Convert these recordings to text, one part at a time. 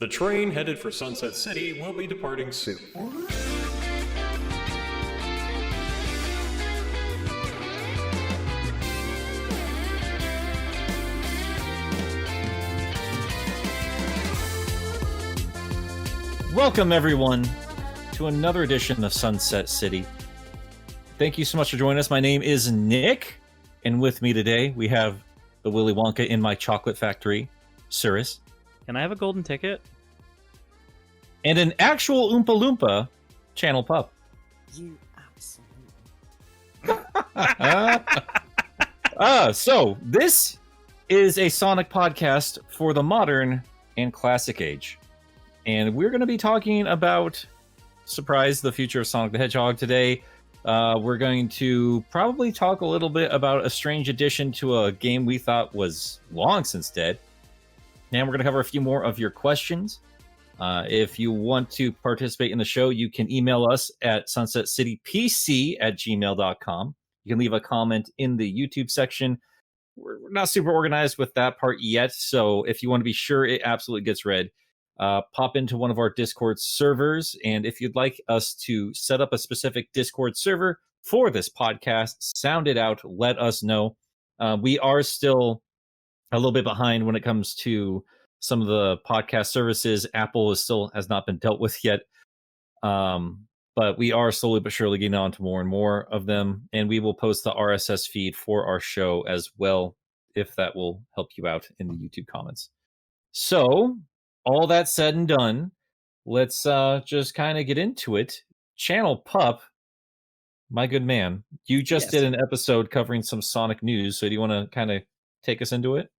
The train headed for Sunset City will be departing soon. Welcome, everyone, to another edition of Sunset City. Thank you so much for joining us. My name is Nick, and with me today, we have the Willy Wonka in my chocolate factory, Suris. Can I have a golden ticket? And an actual Oompa Loompa, Channel Pup. You absolutely. So, this is a Sonic podcast for the modern and classic age. And we're going to be talking about, surprise, the future of Sonic the Hedgehog today. We're going to probably talk a little bit about a strange addition to a game we thought was long since dead. And we're going to cover a few more of your questions. If you want to participate in the show, you can email us at sunsetcitypc@gmail.com. You can leave a comment in the YouTube section. We're not super organized with that part yet, so if you want to be sure it absolutely gets read, pop into one of our Discord servers, and if you'd like us to set up a specific Discord server for this podcast, sound it out, let us know. We are still a little bit behind when it comes to some of the podcast services. Apple has not been dealt with yet, but we are slowly but surely getting on to more and more of them, and we will post the RSS feed for our show as well, if that will help you out in the YouTube comments. So, all that said and done, let's just kind of get into it. Channel Pup, my good man, you just did an episode covering some Sonic news, so do you want to kind of take us into it?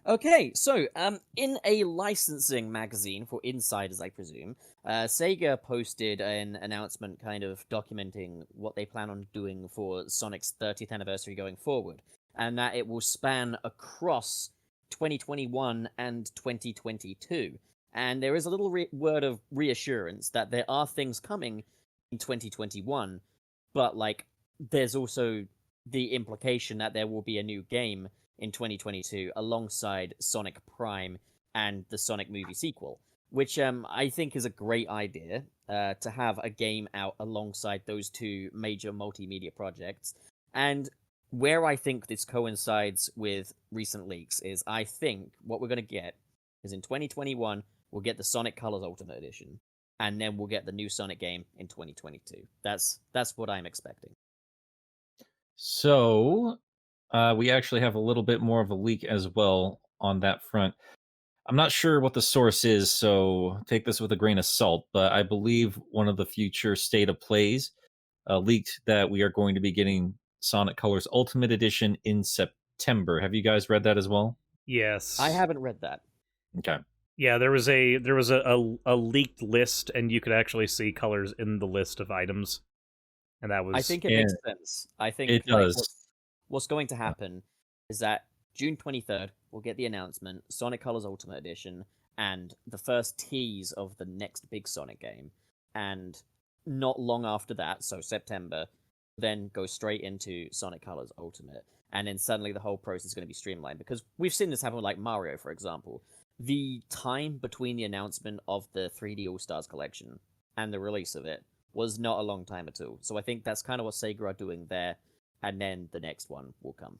Okay, so in a licensing magazine for insiders, I presume, Sega posted an announcement kind of documenting what they plan on doing for Sonic's 30th anniversary going forward, and that it will span across 2021 and 2022. And there is a little word of reassurance that there are things coming in 2021, but there's also the implication that there will be a new game in 2022 alongside Sonic Prime and the Sonic movie sequel, which I think is a great idea to have a game out alongside those two major multimedia projects. And where I think this coincides with recent leaks is I think what we're going to get is in 2021, we'll get the Sonic Colors Ultimate Edition, and then we'll get the new Sonic game in 2022. That's what I'm expecting. So, we actually have a little bit more of a leak as well on that front. I'm not sure what the source is, so take this with a grain of salt, but I believe one of the future State of Plays leaked that we are going to be getting Sonic Colors Ultimate Edition in September. Have you guys read that as well? Yes. I haven't read that. Okay. Yeah, there was a leaked list, and you could actually see colors in the list of items, and that was. I think it makes sense. I think it does. What's going to happen is that June 23rd, we'll get the announcement, Sonic Colors Ultimate Edition, and the first tease of the next big Sonic game. And not long after that, so September, then go straight into Sonic Colors Ultimate. And then suddenly the whole process is going to be streamlined. Because we've seen this happen with Mario, for example. The time between the announcement of the 3D All-Stars collection and the release of it was not a long time at all. So I think that's kind of what Sega are doing there. And then the next one will come.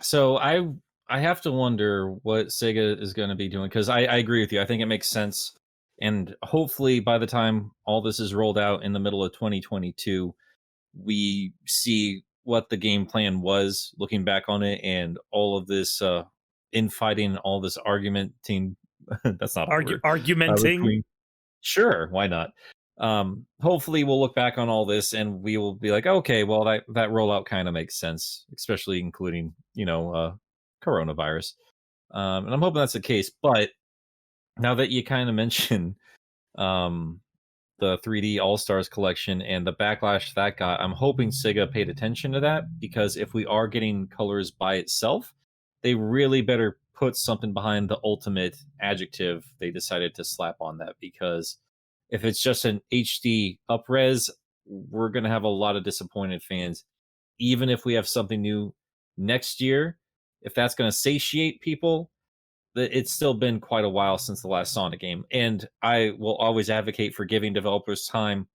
So I have to wonder what Sega is going to be doing, because I agree with you. I think it makes sense. And hopefully by the time all this is rolled out in the middle of 2022, we see what the game plan was looking back on it, and all of this infighting, all this argumenting. That's not argumenting. Sure, why not? Hopefully we'll look back on all this and we will be like, okay, well that rollout kind of makes sense, especially including, coronavirus. And I'm hoping that's the case. But now that you kind of mention the 3D All-Stars collection and the backlash that got, I'm hoping Sega paid attention to that, because if we are getting colors by itself, they really better put something behind the ultimate adjective they decided to slap on that, because if it's just an HD upres, we're going to have a lot of disappointed fans. Even if we have something new next year, if that's going to satiate people, it's still been quite a while since the last Sonic game, and I will always advocate for giving developers time,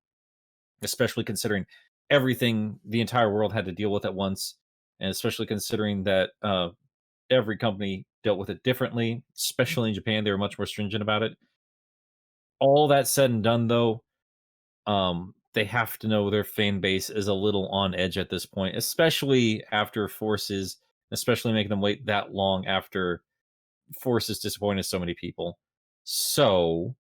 especially considering everything the entire world had to deal with at once, and especially considering that every company dealt with it differently. Especially in Japan, they were much more stringent about it. All that said and done, though, they have to know their fan base is a little on edge at this point, especially after Forces, especially making them wait that long after Forces disappointed so many people. So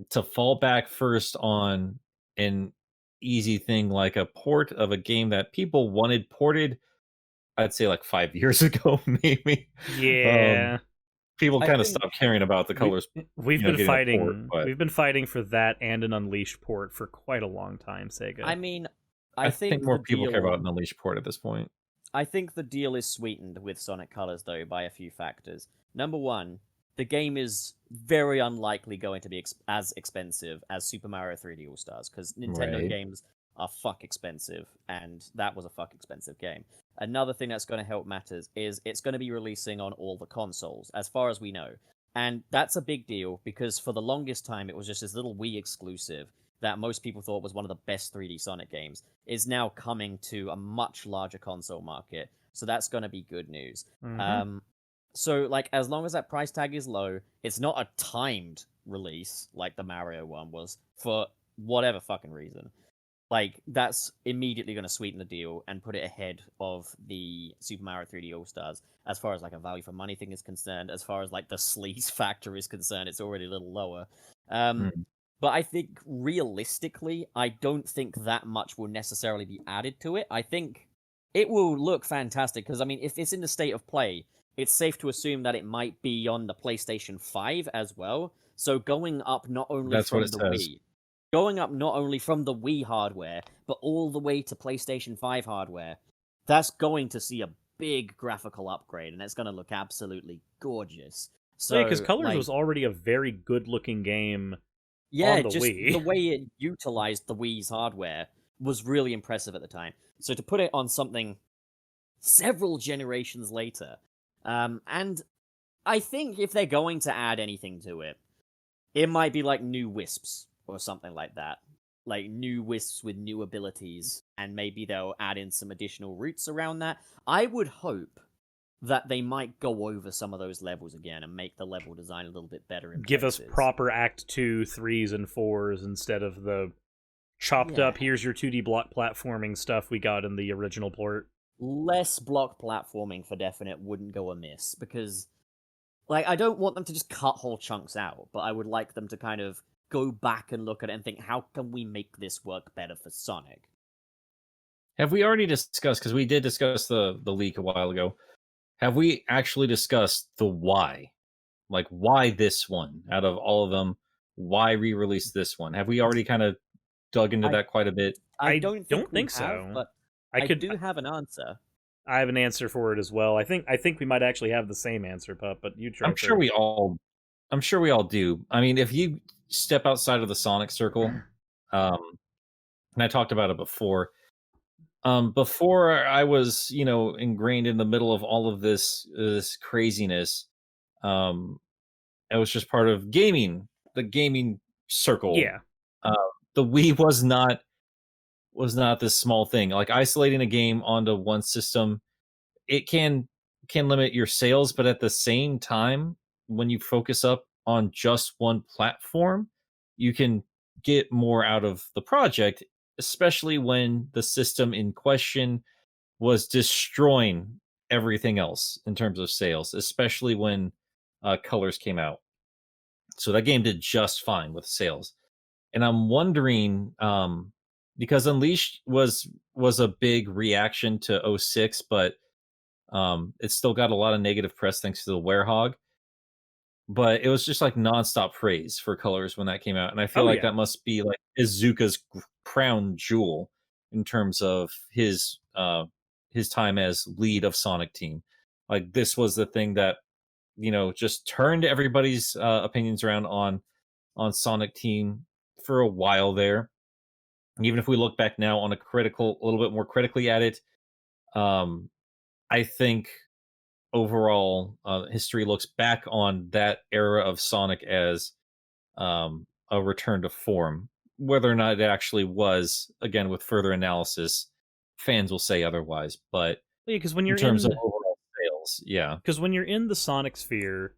to fall back first on an easy thing like a port of a game that people wanted ported, I'd say like 5 years ago, maybe. Yeah. People I kind of think stopped caring about the colors. We've you know, been getting a fighting. port, but We've been fighting for that and an Unleashed port for quite a long time, Sega. I mean, I I think think more the people care deal. about an Unleashed port at this point. I think the deal is sweetened with Sonic Colors, though, by a few factors. Number one, the game is very unlikely going to be as expensive as Super Mario 3D All Stars, because Nintendo Right. games are fuck expensive, and that was a fuck expensive game. Another thing that's going to help matters is it's going to be releasing on all the consoles, as far as we know. And that's a big deal, because for the longest time, it was just this little Wii exclusive that most people thought was one of the best 3D Sonic games, is now coming to a much larger console market. So that's going to be good news. Mhm. So, like, as long as that price tag is low, it's not a timed release like the Mario one was for whatever fucking reason. Like, that's immediately going to sweeten the deal and put it ahead of the Super Mario 3D All Stars as far as like a value for money thing is concerned. As far as like the sleaze factor is concerned, it's already a little lower. Mm. But I think realistically, I don't think that much will necessarily be added to it. I think it will look fantastic because, I mean, if it's in the state of play, it's safe to assume that it might be on the PlayStation 5 as well. So going up not only That's what from it the says. Wii, going up not only from the Wii hardware, but all the way to PlayStation 5 hardware, that's going to see a big graphical upgrade, and it's going to look absolutely gorgeous. Yeah, because So, Colors like, was already a very good-looking game yeah, on the just Wii. the way it utilized the Wii's hardware was really impressive at the time. So to put it on something several generations later, and I think if they're going to add anything to it, it might be like new Wisps or something like that. Like new Wisps with new abilities, and maybe they'll add in some additional routes around that. I would hope that they might go over some of those levels again and make the level design a little bit better in Give us places. proper Act 2, 3s, and 4s instead of the chopped Yeah. up, here's your 2D block platforming stuff we got in the original port. Less block platforming for definite wouldn't go amiss, because like I don't want them to just cut whole chunks out, but I would like them to kind of go back and look at it and think, how can we make this work better for Sonic? Have we already discussed, because we did discuss the leak a while ago, have we actually discussed the why? Like, why this one out of all of them? Why re-release this one? Have we already kind of dug into I- that quite a bit? I don't think we so. have, but I could do have an answer. I have an answer for it as well. I think we might actually have the same answer, Pup, but you try I'm sure we all do. I mean, if you step outside of the Sonic circle, and I talked about it before. Before I was, ingrained in the middle of all of this craziness, um, I was just part of gaming, the gaming circle. Yeah. The Wii was not this small thing. Like isolating a game onto one system, it can limit your sales, but at the same time, when you focus up on just one platform, you can get more out of the project, especially when the system in question was destroying everything else in terms of sales, especially when Colors came out. So that game did just fine with sales. And I'm wondering, because Unleashed was a big reaction to '06, but it still got a lot of negative press thanks to the Werehog. But it was just like nonstop praise for Colors when that came out, and I feel Oh, like yeah. that must be like Izuka's crown jewel in terms of his time as lead of Sonic Team. Like this was the thing that just turned everybody's opinions around on Sonic Team for a while there. Even if we look back now on a little bit more critically at it, I think overall history looks back on that era of Sonic as a return to form. Whether or not it actually was, again, with further analysis, fans will say otherwise. But Yeah, because when in you're terms in of overall sales, yeah. because when you're in the Sonic sphere,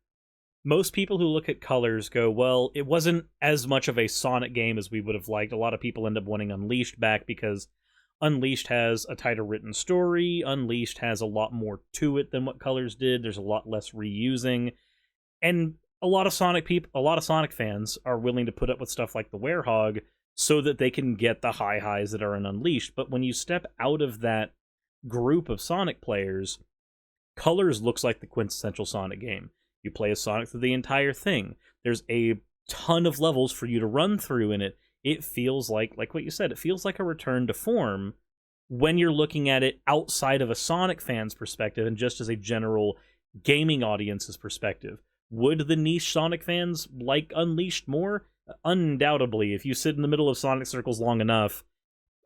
most people who look at Colors go, well, it wasn't as much of a Sonic game as we would have liked. A lot of people end up wanting Unleashed back because Unleashed has a tighter written story. Unleashed has a lot more to it than what Colors did. There's a lot less reusing. And a lot of Sonic fans are willing to put up with stuff like the Werehog so that they can get the high highs that are in Unleashed. But when you step out of that group of Sonic players, Colors looks like the quintessential Sonic game. You play as Sonic through the entire thing. There's a ton of levels for you to run through in it. It feels like what you said, it feels like a return to form when you're looking at it outside of a Sonic fan's perspective and just as a general gaming audience's perspective. Would the niche Sonic fans like Unleashed more? Undoubtedly. If you sit in the middle of Sonic circles long enough,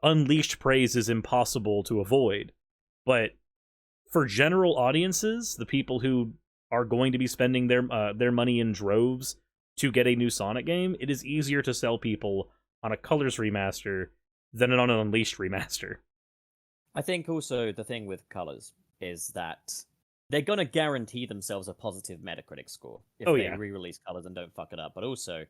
Unleashed praise is impossible to avoid. But for general audiences, the people who are going to be spending their money in droves to get a new Sonic game, it is easier to sell people on a Colors remaster than on an Unleashed remaster. I think also the thing with Colors is that they're going to guarantee themselves a positive Metacritic score if they re-release Colors and don't fuck it up. But also,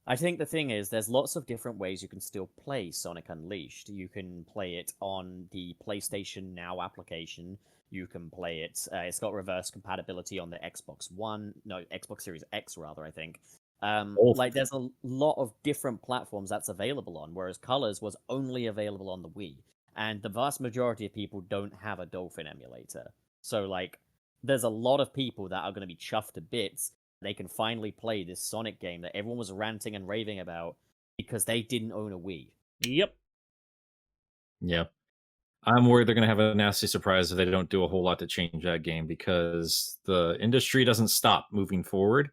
I think the thing is, there's lots of different ways you can still play Sonic Unleashed. You can play it on the PlayStation Now application. You can play it. It's got reverse compatibility on the Xbox Series X rather, I think. Like there's a lot of different platforms that's available on, whereas Colors was only available on the Wii, and the vast majority of people don't have a Dolphin emulator. So like, there's a lot of people that are going to be chuffed to bits. They can finally play this Sonic game that everyone was ranting and raving about because they didn't own a Wii. Yep. I'm worried they're going to have a nasty surprise if they don't do a whole lot to change that game, because the industry doesn't stop moving forward.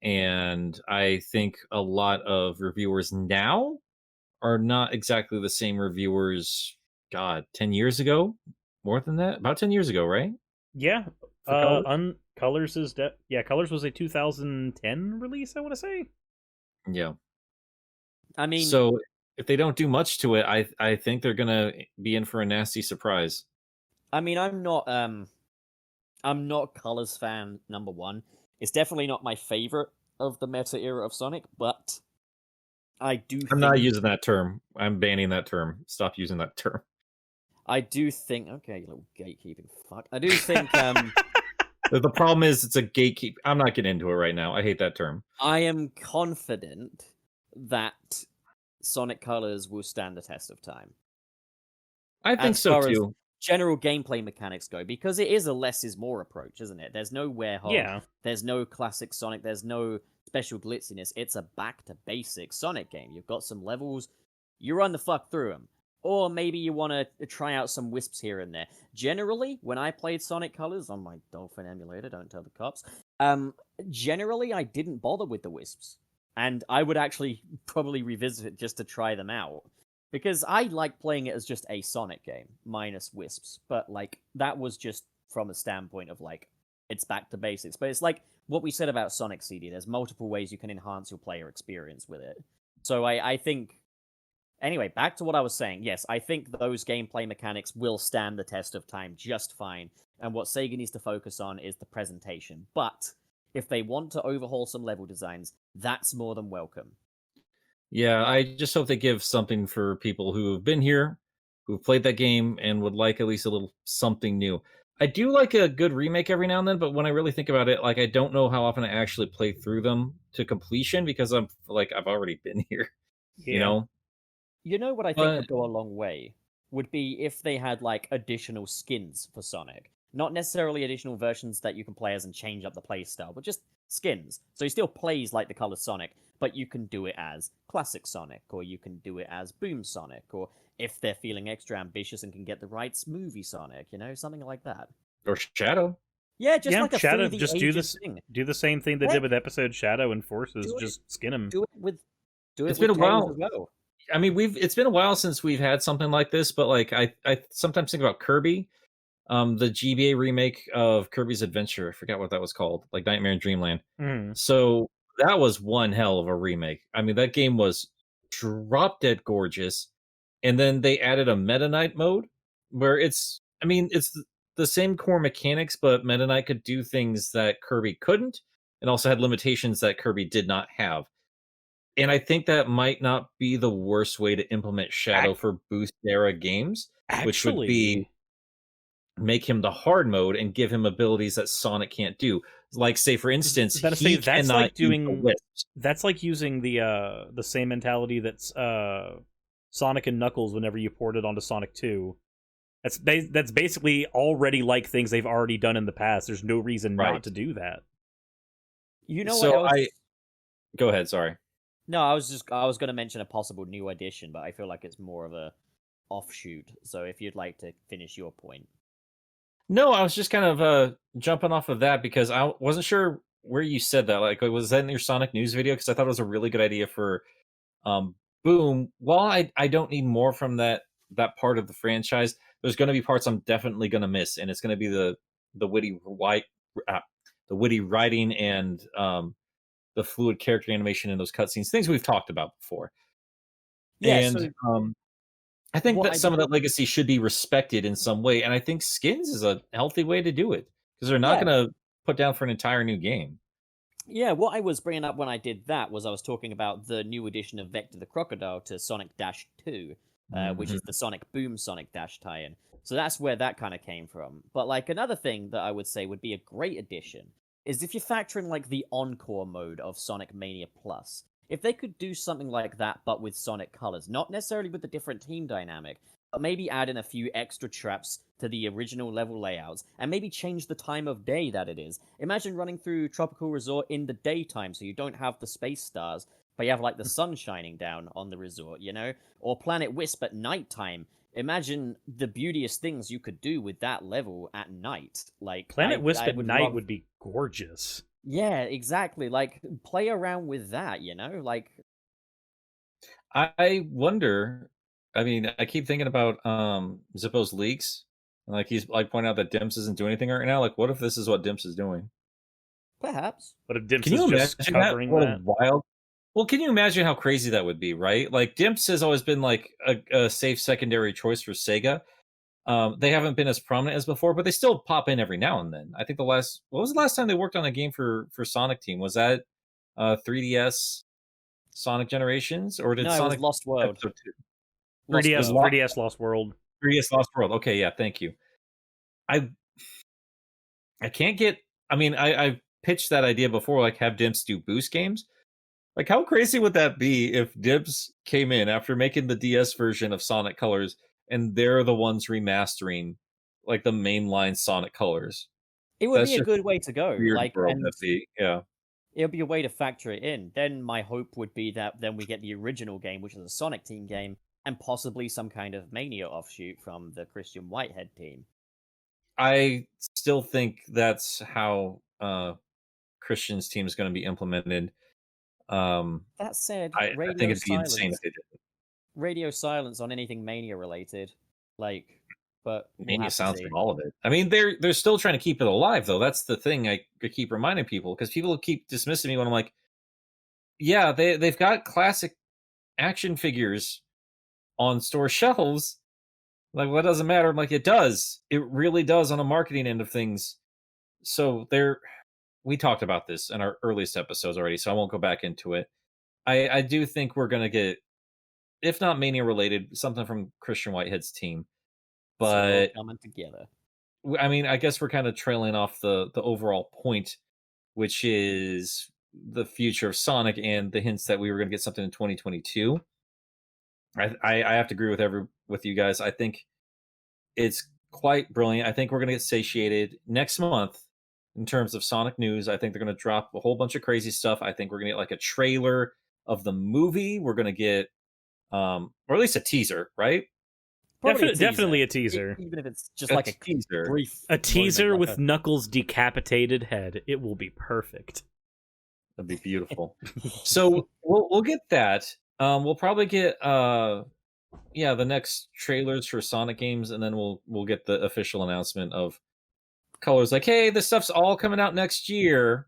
And I think a lot of reviewers now are not exactly the same reviewers, 10 years ago? More than that? About 10 years ago, right? Yeah. Colors? Colors is... Colors was a 2010 release, I want to say. Yeah. I mean... So if they don't do much to it, I think they're going to be in for a nasty surprise. I mean, I'm not Colors fan number one. It's definitely not my favorite of the meta era of Sonic, but I do think... I'm not using that term. I'm banning that term. Stop using that term. I do think... Okay, you little gatekeeping fuck. I do think... The problem is it's a gatekeep. I'm not getting into it right now. I hate that term. I am confident that Sonic Colors will stand the test of time. I think so too. General gameplay mechanics go, because it is a less is more approach, isn't it? There's no Werehog, there's no classic Sonic, there's no special glitziness. It's a back to basic Sonic game. You've got some levels, you run the fuck through them. Or maybe you want to try out some wisps here and there. Generally, when I played Sonic Colors on my Dolphin emulator, don't tell the cops, generally I didn't bother with the wisps. And I would actually probably revisit it just to try them out. Because I like playing it as just a Sonic game, minus wisps. But, like, that was just from a standpoint of, like, it's back to basics. But it's like what we said about Sonic CD. There's multiple ways you can enhance your player experience with it. So I think... Anyway, back to what I was saying. Yes, I think those gameplay mechanics will stand the test of time just fine. And what Sega needs to focus on is the presentation. But if they want to overhaul some level designs, that's more than welcome. Yeah, I just hope they give something for people who have been here, who've played that game, and would like at least a little something new. I do like a good remake every now and then, but when I really think about it, like, I don't know how often I actually play through them to completion, because I've already been here, you know? You know what I think would go a long way? Would be if they had, like, additional skins for Sonic. Not necessarily additional versions that you can play as and change up the playstyle, but just skins. So he still plays like the Color Sonic, but you can do it as Classic Sonic, or you can do it as Boom Sonic, or if they're feeling extra ambitious and can get the right Smoothie Sonic, you know, something like that. Or Shadow. Yeah, just like a Shadow. 3D Just do the same thing they did with episode Shadow and Forces. Just skin them. Do it with. It's been a while. As well. I mean, it's been a while since we've had something like this, but like I sometimes think about Kirby, the GBA remake of Kirby's Adventure. I forgot what that was called, like Nightmare in Dreamland. Mhm. So that was one hell of a remake. I mean, that game was drop dead gorgeous. And then they added a Meta Knight mode where it's the same core mechanics, but Meta Knight could do things that Kirby couldn't, and also had limitations that Kirby did not have. And I think that might not be the worst way to implement Shadow Ac- for boost era games, which would be Actually, make him the hard mode and give him abilities that Sonic can't do. Like, say for I instance, was about to say he cannot use the wisps. that's like using the same mentality that's Sonic and Knuckles whenever you port it onto Sonic 2. That's basically already like things they've already done in the past. There's no reason Right. not to do that. You know So what else? go ahead. Sorry. No, I was going to mention a possible new addition, but I feel like it's more of a offshoot. So if you'd like to finish your point. No, I was just kind of jumping off of that because I wasn't sure where you said that. Like, was that in your Sonic news video? Because I thought it was a really good idea for Boom. While I don't need more from that part of the franchise, there's going to be parts I'm definitely going to miss, and it's going to be the the witty writing and the fluid character animation in those cutscenes, things we've talked about before. Yeah, And so I think what that I some of that legacy should be respected in some way, and I think skins is a healthy way to do it because they're not Yeah. going to put down for an entire new game. Yeah, what I was bringing up when I did that was I was talking about the new edition of Vector the Crocodile to Sonic Dash 2, which is the Sonic Boom Sonic Dash tie-in. So that's where that kind of came from. But like another thing that I would say would be a great addition is if you factor in like the Encore mode of Sonic Mania Plus. If they could do something like that but with Sonic colors, not necessarily with the different team dynamic, but maybe add in a few extra traps to the original level layouts, and maybe change the time of day that it is. Imagine running through Tropical Resort in the daytime, so you don't have the space stars, but you have like the sun shining down on the resort, you know? Or Planet Wisp at nighttime. Imagine the beauteous things you could do with that level at night. Like Planet Wisp I at would night love... would be gorgeous. Yeah, exactly. Like play around with that, you know? Like I wonder. I mean, I keep thinking about Zippo's leaks. Like he's like pointing out that Dimps isn't doing anything right now. Like, what if this is what Dimps is doing? perhaps. But if Dimps Can you is imagine just that? covering What a that, wild. Well, can you imagine how crazy that would be, right? Like Dimps has always been like a safe secondary choice for Sega. They haven't been as prominent as before, but they still pop in every now and then. I think what was the last time they worked on a game for Sonic Team? Was that 3DS Sonic Generations, or did No, it was Sonic Lost World. Episode 2? 3DS, Lost- 3DS Lost World. 3DS Lost World. Okay, yeah, thank you. I can't get. I mean, I've pitched that idea before, like have Dimps do boost games. Like, how crazy would that be if Dimps came in after making the DS version of Sonic Colors, and they're the ones remastering like the mainline Sonic Colors? It would That's be a just good way to go. weird Like, world. and That'd be, yeah. it'll be a way to factor it in. Then my hope would be that then we get the original game, which is a Sonic Team game, and possibly some kind of Mania offshoot from the Christian Whitehead team. I still think that's how Christian's team is going to be implemented. That said, I think it'd be insane if they did. radio silence on anything Mania related. Like, but we'll Mania have to sounds see. from all of it. I mean, they're still trying to keep it alive, though. That's the thing I keep reminding people, because people keep dismissing me when I'm like, yeah, they've got classic action figures on store shelves. Like, well, that doesn't matter. I'm like, it does. It really does on a marketing end of things. So we talked about this in our earliest episodes already, so I won't go back into it. I do think we're gonna get, if not Mania related, something from Christian Whitehead's team. It's all But coming together. I mean, I guess we're kind of trailing off the overall point, which is the future of Sonic and the hints that we were going to get something in 2022. I have to agree with you guys. I think it's quite brilliant. I think we're going to get satiated next month in terms of Sonic news. I think they're going to drop a whole bunch of crazy stuff. I think we're going to get like a trailer of the movie. We're going to get, or at least a teaser, right? Definitely a teaser. Even if it's just like a teaser. brief A teaser moment, with like Knuckles' decapitated head. It will be perfect. That'd be beautiful. So we'll get that. We'll probably get the next trailers for Sonic games, and then we'll get the official announcement of Colors. Like, hey, this stuff's all coming out next year,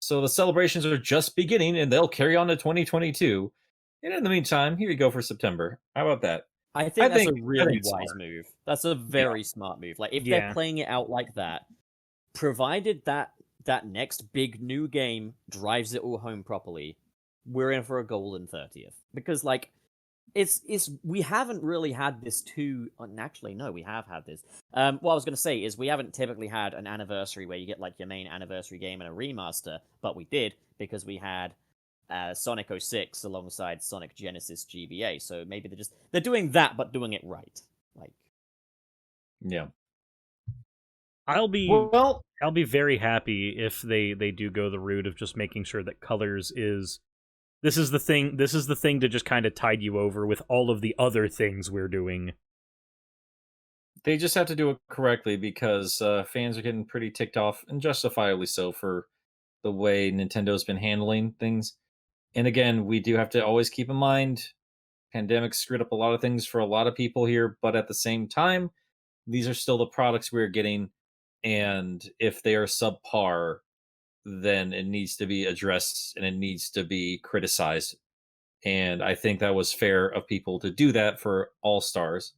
so the celebrations are just beginning, and they'll carry on to 2022. And in the meantime, here you go for September. How about that? I think that's a I really think it's wise smart. move. That's a very smart move. Like if Yeah. they're playing it out like that, provided that next big new game drives it all home properly, we're in for a golden 30th. Because like it's we haven't really had this too actually no, we have had this. What I was gonna say is we haven't typically had an anniversary where you get like your main anniversary game and a remaster, but we did because we had Sonic 06 alongside Sonic Genesis GBA. So maybe they're doing that, but doing it right. Like, Yeah. I'll be Well, very happy if they do go the route of just making sure that Colors is this is the thing to just kind of tide you over with all of the other things we're doing. they just have to do it correctly because fans are getting pretty ticked off, and justifiably so, for the way Nintendo's been handling things. And again, we do have to always keep in mind, pandemic screwed up a lot of things for a lot of people here, but at the same time, these are still the products we're getting, and if they are subpar, then it needs to be addressed and it needs to be criticized. And I think that was fair of people to do that for All Stars.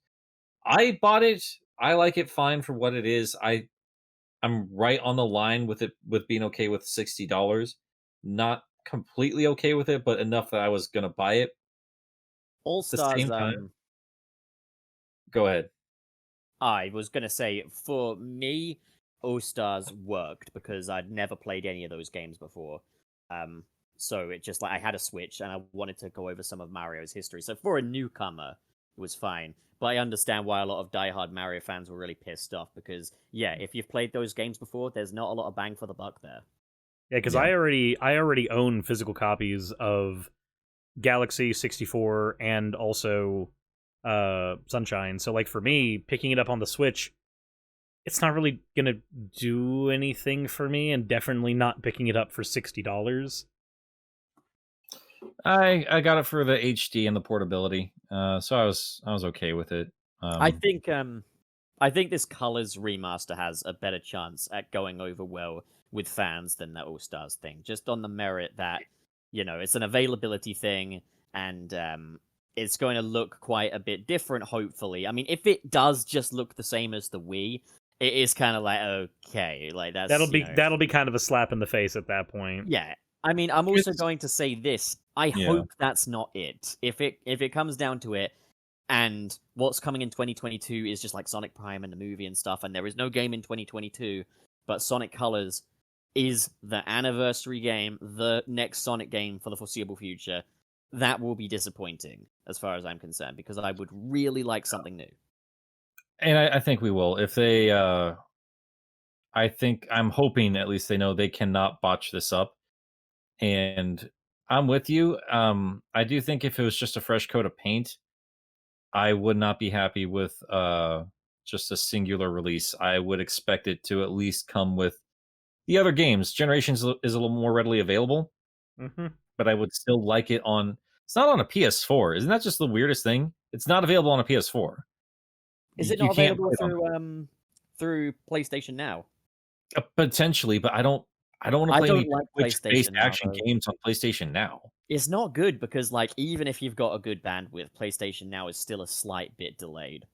I bought it. I like it fine for what it is. I'm right on the line with it, with being okay with $60. Not completely okay with it, but enough that I was gonna buy it. All At the Stars. same time, go ahead. I was gonna say for me, All Stars worked because I'd never played any of those games before. So it just like I had a Switch and I wanted to go over some of Mario's history. So for a newcomer, it was fine. But I understand why a lot of diehard Mario fans were really pissed off because yeah, if you've played those games before, there's not a lot of bang for the buck there. Yeah, because Yeah. I already own physical copies of Galaxy 64 and also Sunshine. So like for me, picking it up on the Switch, it's not really gonna do anything for me, and definitely not picking it up for $60. I got it for the HD and the portability, so I was okay with it. I think this Colors remaster has a better chance at going over well with fans than the All Stars thing, just on the merit that it's an availability thing and it's going to look quite a bit different. Hopefully, I mean, if it does just look the same as the Wii, it is kind of like okay, like that's That'll be kind of a slap in the face at that point. yeah. I mean, I'm also going to say this. I Yeah. hope that's not it. If it comes down to it, and what's coming in 2022 is just like Sonic Prime and the movie and stuff, and there is no game in 2022, but Sonic Colors is the anniversary game, the next Sonic game for the foreseeable future, that will be disappointing as far as I'm concerned, because I would really like something new. And I think we will. If they I'm hoping at least they know they cannot botch this up. And I'm with you. I do think if it was just a fresh coat of paint, I would not be happy with just a singular release. I would expect it to at least come with the other games. Generations is a little more readily available, Mm-hmm. but I would still like it on. It's not on a PS4. Isn't that just the weirdest thing? It's not available on a PS4. Is it You not can't available play it on- through PlayStation Now? Potentially, but I don't want to I play don't any like Twitch-based PlayStation Now, action though. games on PlayStation Now. It's not good because, like, even if you've got a good bandwidth, PlayStation Now is still a slight bit delayed.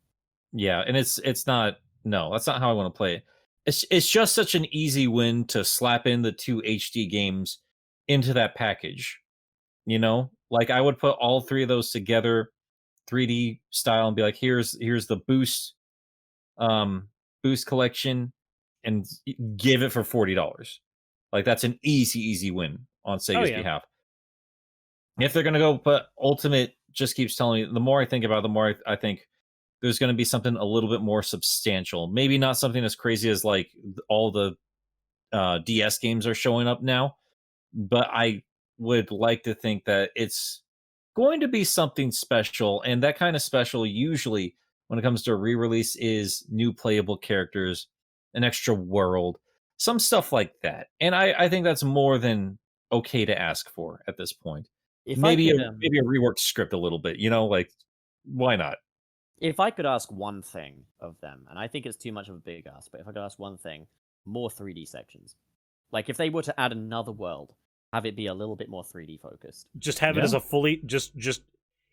Yeah, and it's not. No, that's not how I want to play it. It's just such an easy win to slap in the two HD games into that package. Like I would put all three of those together, 3D style, and be like, here's the boost collection, and give it for $40. Like that's an easy win on Sega's behalf. If they're gonna go, but Ultimate just keeps telling me. The more I think about it, the more I think there's going to be something a little bit more substantial. Maybe not something as crazy as like all the DS games are showing up now, but I would like to think that it's going to be something special. And that kind of special, usually when it comes to a re-release, is new playable characters, an extra world, some stuff like that. And I think that's more than okay to ask for at this point. If Maybe I could, maybe a reworked script a little bit, like why not? If I could ask one thing of them, and I think it's too much of a big ask, but if I could ask one thing, more 3D sections. Like, if they were to add another world, have it be a little bit more 3D focused. Just have it as a fully just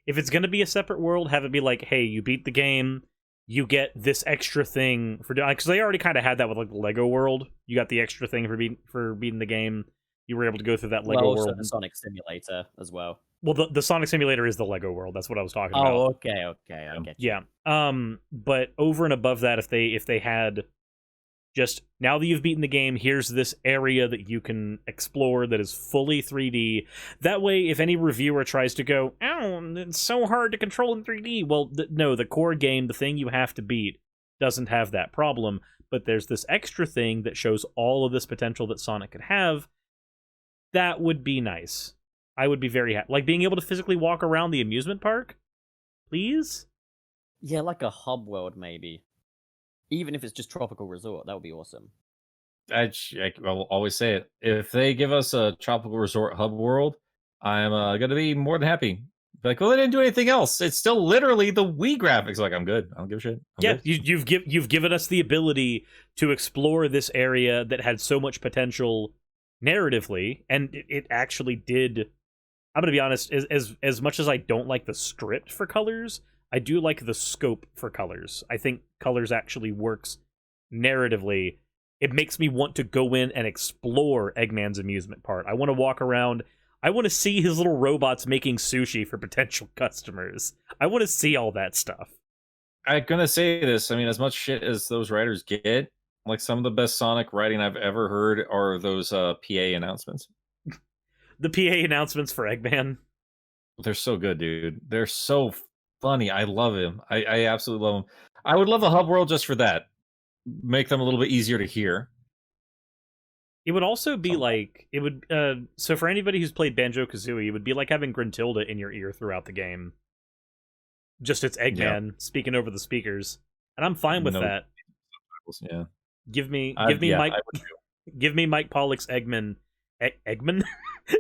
if it's going to be a separate world, have it be like, hey, you beat the game, you get this extra thing for doing, because they already kind of had that with like the Lego world. You got the extra thing for beating the game. You were able to go through that Lego also world. The Sonic Simulator as well. Well, the Sonic Simulator is the Lego world. That's what I was talking about. Oh, okay, I get you. Yeah. But over and above that, if they had just, now that you've beaten the game, here's this area that you can explore that is fully 3D. That way, if any reviewer tries to go, oh, it's so hard to control in 3D, well, no, the core game, the thing you have to beat, doesn't have that problem. But there's this extra thing that shows all of this potential that Sonic could have. That would be nice. I would be very happy. Like being able to physically walk around the amusement park? Please? Yeah, like a hub world, maybe. Even if it's just Tropical Resort, that would be awesome. I'll always say it. If they give us a Tropical Resort hub world, I'm going to be more than happy. Like, well, they didn't do anything else. It's still literally the Wii graphics. Like, I'm good. I don't give a shit. You've given us the ability to explore this area that had so much potential narratively, and it actually did. I'm gonna be honest. As much as I don't like the script for Colors, I do like the scope for Colors. I think Colors actually works narratively. It makes me want to go in and explore Eggman's amusement park. I want to walk around. I want to see his little robots making sushi for potential customers. I want to see all that stuff. I'm gonna say this. I mean, as much shit as those writers get, like some of the best Sonic writing I've ever heard are those PA announcements. The PA announcements for Eggman. They're so good, dude. They're so funny. I love him. I absolutely love him. I would love a hub world just for that. Make them a little bit easier to hear. It would also be like, it would, so for anybody who's played Banjo-Kazooie, it would be like having Gruntilda in your ear throughout the game. Just it's Eggman speaking over the speakers. And I'm fine with that. Yeah. Give me Mike Pollock's Eggman. Eggman?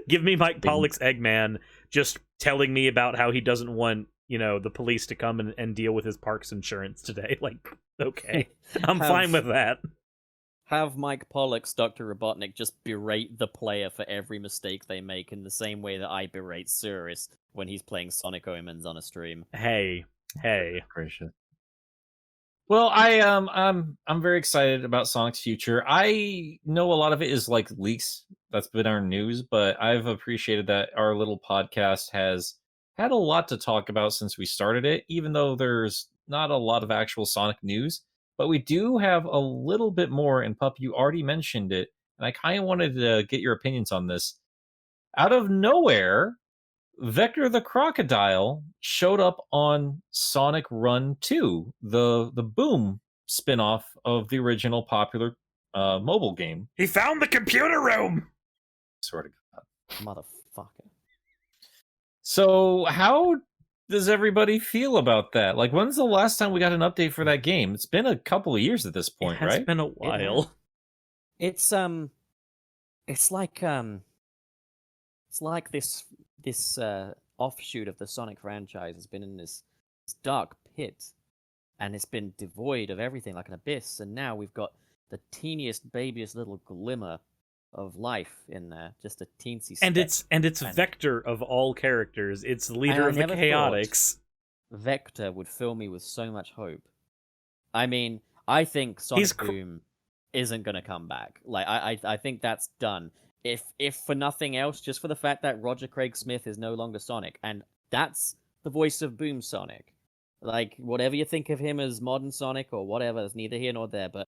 Give me Mike Pollock's Eggman just telling me about how he doesn't want, the police to come and deal with his parks insurance today. Like, okay. I'm fine with that. Have Mike Pollock's Dr. Robotnik just berate the player for every mistake they make in the same way that I berate Suris when he's playing Sonic Omens on a stream. Hey. Gracious. Well, I'm very excited about Sonic's future. I know a lot of it is like leaks that's been our news, but I've appreciated that our little podcast has had a lot to talk about since we started it, even though there's not a lot of actual Sonic news. But we do have a little bit more, and Pup, you already mentioned it, and I kind of wanted to get your opinions on this. Out of nowhere, Vector the Crocodile showed up on Sonic Run 2, the Boom spin-off of the original popular mobile game. He found the computer room! Swear to God. Motherfucker. So, how does everybody feel about that? Like, when's the last time we got an update for that game? It's been a couple of years at this point, right? It's been a while. It's like this offshoot of the Sonic franchise has been in this dark pit, and it's been devoid of everything, like an abyss. And now we've got the teeniest, babiest little glimmer of life in there, just a teensy speck. And it's Vector of all characters. It's the leader of the Chaotix. Vector would fill me with so much hope. I mean, I think Sonic Boom isn't gonna come back. Like, I think that's done. If for nothing else, just for the fact that Roger Craig Smith is no longer Sonic, and that's the voice of Boom Sonic. Like, whatever you think of him as modern Sonic or whatever, that's neither here nor there. But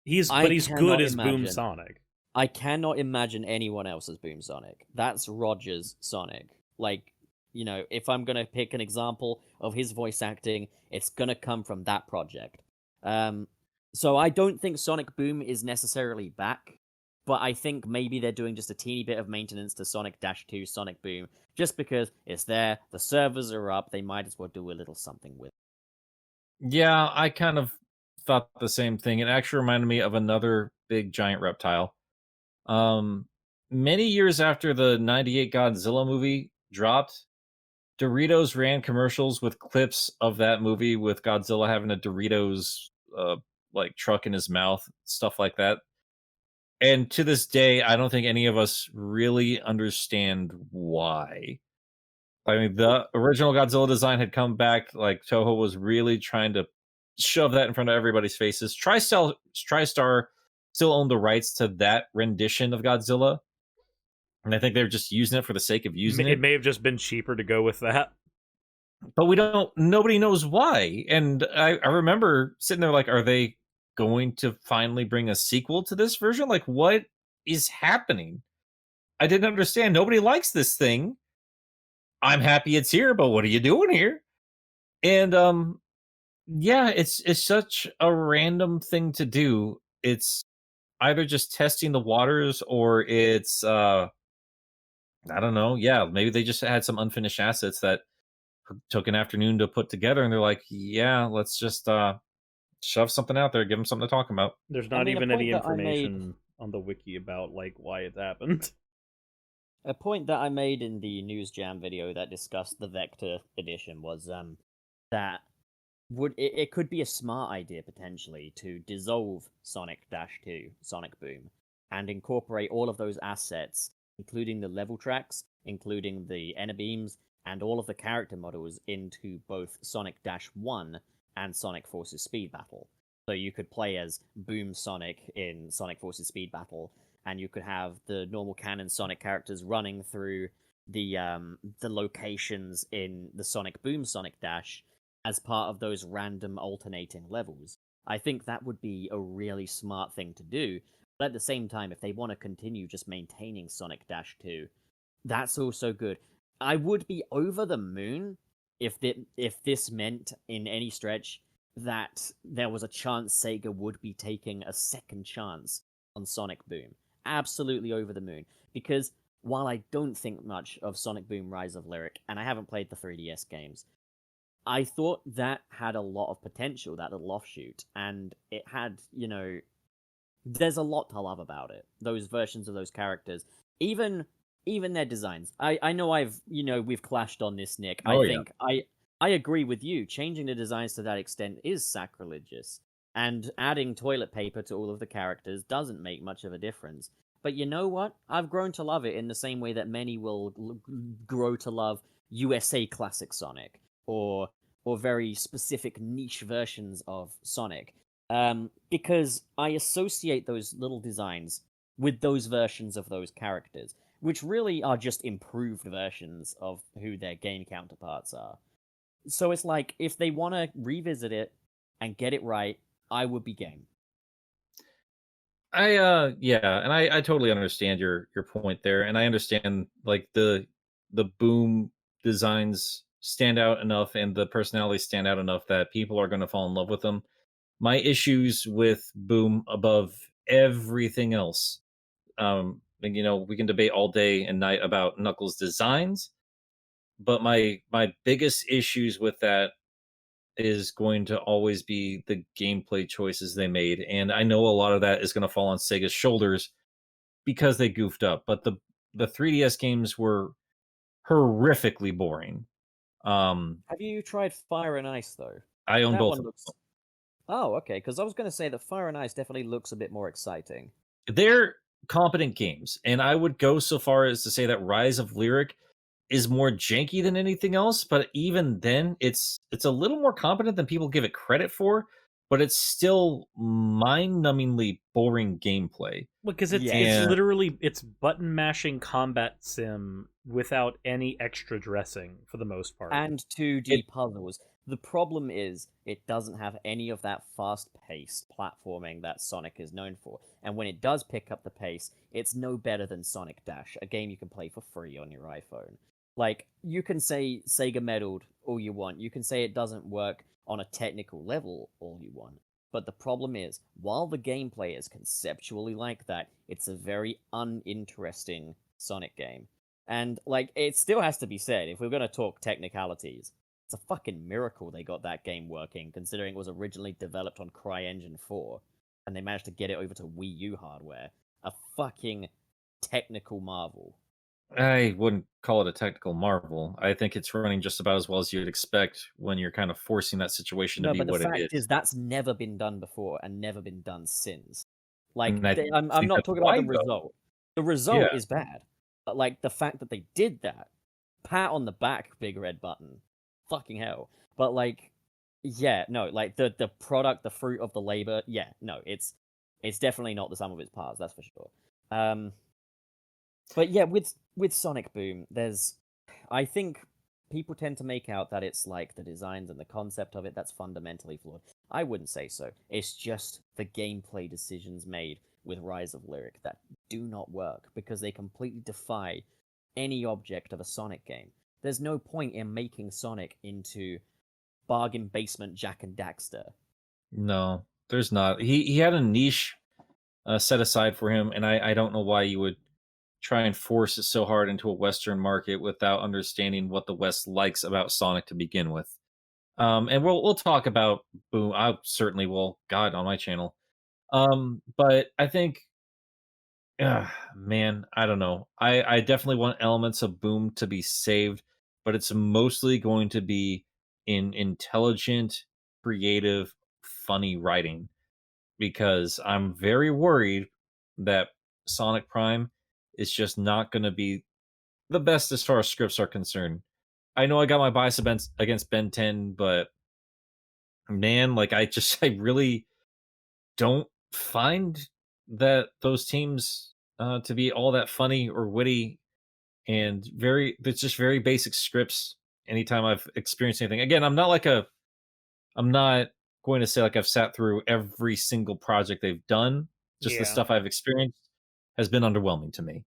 he's good as Boom Sonic. I cannot imagine anyone else as Boom Sonic. That's Roger's Sonic. Like, if I'm gonna pick an example of his voice acting, it's gonna come from that project. So I don't think Sonic Boom is necessarily back, but I think maybe they're doing just a teeny bit of maintenance to Sonic Dash 2, Sonic Boom, just because it's there, the servers are up, they might as well do a little something with it. Yeah, I kind of thought the same thing. It actually reminded me of another big giant reptile. Many years after the 98 Godzilla movie dropped, Doritos ran commercials with clips of that movie with Godzilla having a Doritos like truck in his mouth, stuff like that. And to this day, I don't think any of us really understand why. I mean, the original Godzilla design had come back. Like Toho was really trying to shove that in front of everybody's faces. TriStar still owned the rights to that rendition of Godzilla, and I think they were just using it for the sake of using It it. may have just been cheaper to go with that. But we don't. Nobody knows why. And I remember sitting there like, are they going to finally bring a sequel to this version? Like, what is happening? I didn't understand. Nobody likes this thing. I'm happy it's here, but what are you doing here? And yeah, it's such a random thing to do. It's either just testing the waters or it's I don't know. Yeah, maybe they just had some unfinished assets that took an afternoon to put together and they're like, yeah, let's just shove something out there, give them something to talk about. There's I not mean, a even point any that I made- information on the wiki about like why it happened. A point that I made in the News Jam video that discussed the Vector edition was that it could be a smart idea potentially to dissolve Sonic Dash 2, Sonic Boom, and incorporate all of those assets, including the level tracks, including the beams, and all of the character models into both Sonic Dash 1 and Sonic Forces Speed Battle. So you could play as Boom Sonic in Sonic Forces Speed Battle, and you could have the normal canon Sonic characters running through the locations in the Sonic Boom Sonic Dash as part of those random alternating levels. I think that would be a really smart thing to do. But at the same time, if they want to continue just maintaining Sonic Dash 2, that's also good. I would be over the moon if this meant in any stretch that there was a chance Sega would be taking a second chance on Sonic Boom. Absolutely over the moon. Because while I don't think much of Sonic Boom Rise of Lyric, and I haven't played the 3DS games, I thought that had a lot of potential, that little offshoot, and it had, there's a lot to love about it. Those versions of those characters, even their designs. I know we've clashed on this, Nick. Oh, I think I agree with you. Changing the designs to that extent is sacrilegious, and adding toilet paper to all of the characters doesn't make much of a difference. But you know what? I've grown to love it in the same way that many will grow to love USA Classic Sonic or very specific niche versions of Sonic. Because I associate those little designs with those versions of those characters, which really are just improved versions of who their game counterparts are. So it's like, if they want to revisit it and get it right, I would be game. Yeah, and I totally understand your point there, and I understand like the Boom designs stand out enough and the personalities stand out enough that people are going to fall in love with them. My issues with Boom above everything else, and we can debate all day and night about Knuckles designs, but my biggest issues with that is going to always be the gameplay choices they made. And I know a lot of that is going to fall on Sega's shoulders because they goofed up, but the 3DS games were horrifically boring. Have you tried Fire and Ice though? I own That both one of looks. Oh, okay. Because I was going to say that Fire and Ice definitely looks a bit more exciting. them. They're competent games, and I would go so far as to say that Rise of Lyric is more janky than anything else, but even then it's a little more competent than people give it credit for, but it's still mind-numbingly boring gameplay. Because it's Yeah. literally it's button mashing combat sim without any extra dressing for the most part. And 2D puzzles. The problem is, it doesn't have any of that fast-paced platforming that Sonic is known for. And when it does pick up the pace, it's no better than Sonic Dash, a game you can play for free on your iPhone. Like, you can say Sega meddled all you want. You can say it doesn't work on a technical level all you want. But the problem is, while the gameplay is conceptually like that, it's a very uninteresting Sonic game. And, like, it still has to be said, if we're going to talk technicalities, it's a fucking miracle they got that game working, considering it was originally developed on CryEngine 4, and they managed to get it over to Wii U hardware. A fucking technical marvel. I wouldn't call it a technical marvel. I think it's running just about as well as you'd expect when you're kind of forcing that situation to No, be but the what it fact is. is that's never been done before and never been done since. Like, And I I'm think not that's talking about why the though. result. The Yeah. result is bad, but like the fact that they did that, pat on the back, big red button, fucking hell. But like, yeah, no, like the product, the fruit of the labor, yeah, no, it's definitely not the sum of its parts, that's for sure. But yeah, with Sonic Boom, I think people tend to make out that it's like the designs and the concept of it that's fundamentally flawed. I wouldn't say so. It's just the gameplay decisions made with Rise of Lyric that do not work because they completely defy any object of a Sonic game. There's no point in making Sonic into bargain basement Jack and Daxter. No, there's not. He had a niche set aside for him, and I don't know why you would try and force it so hard into a Western market without understanding what the West likes about Sonic to begin with. And we'll talk about Boom. I certainly will. God, on my channel. But I think, man, I don't know. I definitely want elements of Boom to be saved, but it's mostly going to be in intelligent, creative, funny writing because I'm very worried that Sonic Prime is just not going to be the best as far as scripts are concerned. I know I got my bias against Ben 10, but man, like I really don't find that those teams to be all that funny or witty and it's just very basic scripts anytime I've experienced anything. Again, I'm not going to say like I've sat through every single project they've done. Just the Yeah. stuff I've experienced has been underwhelming to me.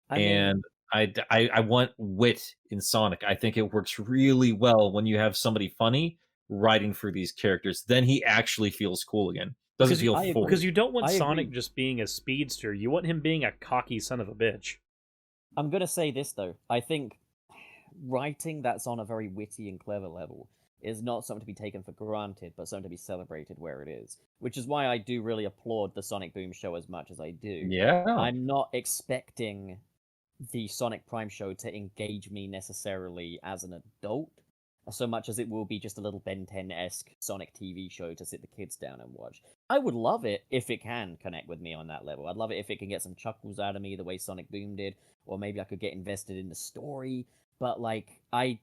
I mean, And I want wit in Sonic. I think it works really well when you have somebody funny writing for these characters. Then he actually feels cool again. Doesn't Because feel I because forced. you don't want I Sonic agree. just being a speedster. You want him being a cocky son of a bitch. I'm gonna say this though. I think writing that's on a very witty and clever level is not something to be taken for granted, but something to be celebrated where it is. Which is why I do really applaud the Sonic Boom show as much as I do. Yeah. I'm not expecting the Sonic Prime show to engage me necessarily as an adult, so much as it will be just a little Ben 10-esque Sonic TV show to sit the kids down and watch. I would love it if it can connect with me on that level. I'd love it if it can get some chuckles out of me the way Sonic Boom did, or maybe I could get invested in the story. But like, I'm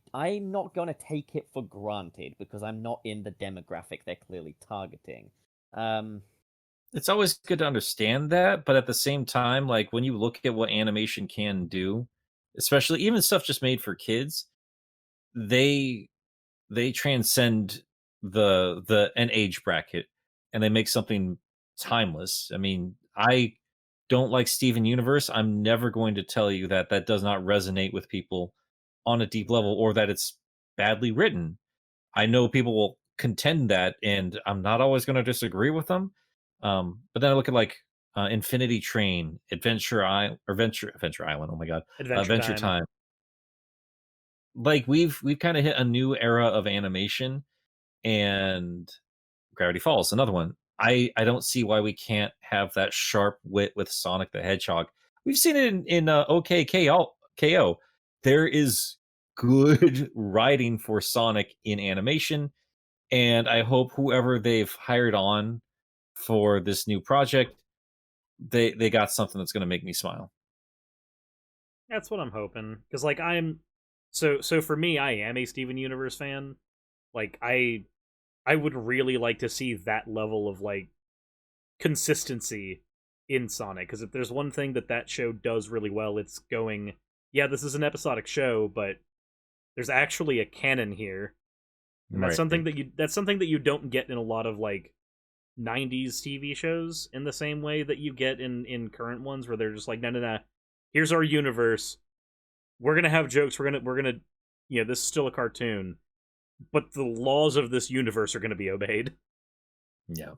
not gonna take it for granted because I'm not in the demographic they're clearly targeting. Um, It's always good to understand that, but at the same time, like when you look at what animation can do, especially even stuff just made for kids, they they transcend the an age bracket and they make something timeless. I mean, I don't like Steven Universe. I'm never going to tell you that that does not resonate with people on a deep level or that it's badly written. I know people will contend that, and I'm not always going to disagree with them. But then I look at like Infinity Train, Adventure Island. Oh my god, Adventure Adventure Time. Time. Like we've kind of hit a new era of animation, and Gravity Falls, another one. I don't see why we can't have that sharp wit with Sonic the Hedgehog. We've seen it in OKKO. There is good writing for Sonic in animation, and I hope whoever they've hired on for this new project, they got something that's going to make me smile. That's what I'm hoping. Because like so for me, I am a Steven Universe fan. Like I would really like to see that level of like consistency in Sonic. Because if there's one thing that show does really well, it's going. Yeah, this is an episodic show, but there's actually a canon here, and Right. that's something that you don't get in a lot of like 90s TV shows in the same way that you get in current ones where they're just like no, here's our universe, we're gonna have jokes, we're gonna this is still a cartoon, but the laws of this universe are gonna be obeyed. Yeah.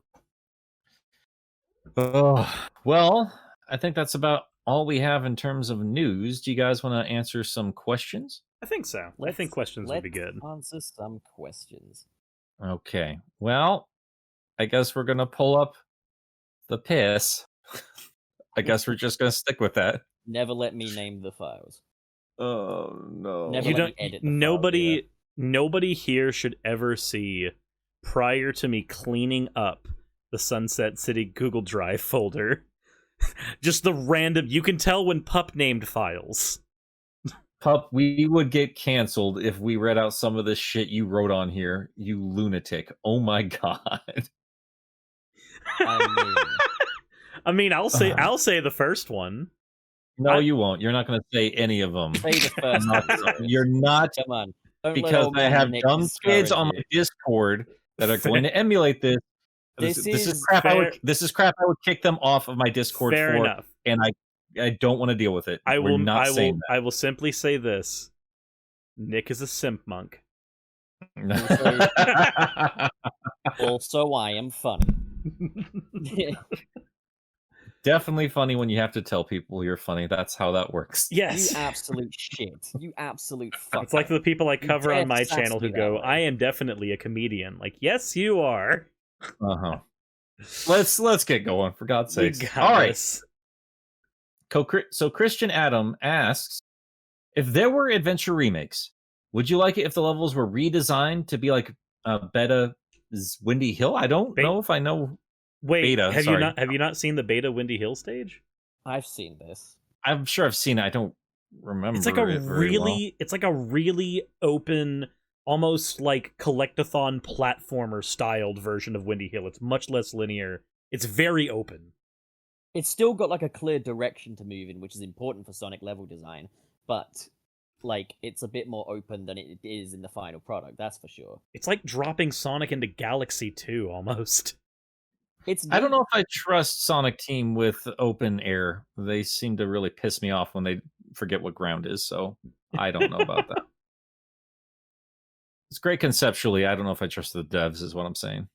Oh, well, I think that's about all we have in terms of news. Do you guys want to answer some questions? I think so. I think let's questions would be let's good. answer some questions. Okay. Well, I guess we're going to pull up the piss. I guess we're just going to stick with that. Never let me name the files. Oh no! Never You let don't. me edit the file, do you? Nobody here should ever see, prior to me cleaning up the Sunset City Google Drive folder, just the random. You can tell when Pup named files. Pup, we would get canceled if we read out some of this shit you wrote on here. You lunatic! Oh my god! I mean, I'll say the first one. No, you won't. You're not going to say any of them. Say the first one. You're not. Come on. Don't let Because old I man have Nick dumb kids discourage on you. my Discord that are going to emulate this. This is crap. This is crap. I would kick them off of my Discord Fair for, enough. and I don't want to deal with it. I We're not saying I will simply say this: Nick is a simp monk. that. Also, I am funny. Definitely funny when you have to tell people you're funny. That's how that works. Yes. You absolute shit. You absolute fuck. It's like the people I cover dare on my sass channel me who that go, way. "I am definitely a comedian." Like, yes, you are. Uh-huh. Let's get going, for God's We sakes. got All right. this. So Christian Adam asks, if there were adventure remakes, would you like it if the levels were redesigned to be like Beta's Windy Hill? I don't know if I know. Wait, Beta, have sorry. you not seen the Beta Windy Hill stage? I've seen this. I'm sure I've seen it. I don't remember. It's like a it very well. it's like a really open, almost like collectathon platformer styled version of Windy Hill. It's much less linear. It's very open. It's still got like a clear direction to move in, which is important for Sonic level design, but like it's a bit more open than it is in the final product, that's for sure. It's like dropping Sonic into Galaxy 2 almost. I don't know if I trust Sonic Team with open air. They seem to really piss me off when they forget what ground is, so I don't know about that. It's great conceptually. I don't know if I trust the devs, is what I'm saying.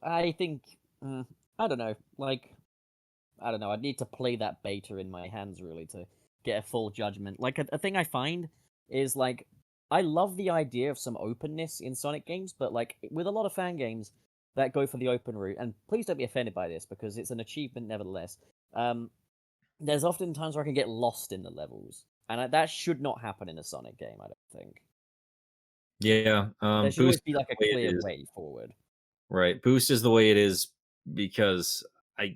I think I don't know. Like I don't know. I'd need to play that beta in my hands really to get a full judgment. Like a thing I find is like I love the idea of some openness in Sonic games, but like with a lot of fan games that go for the open route, and please don't be offended by this because it's an achievement nevertheless. There's often times where I can get lost in the levels, and that should not happen in a Sonic game. I don't think. Yeah, There should always be like a clear way forward. Right, Boost is the way it is because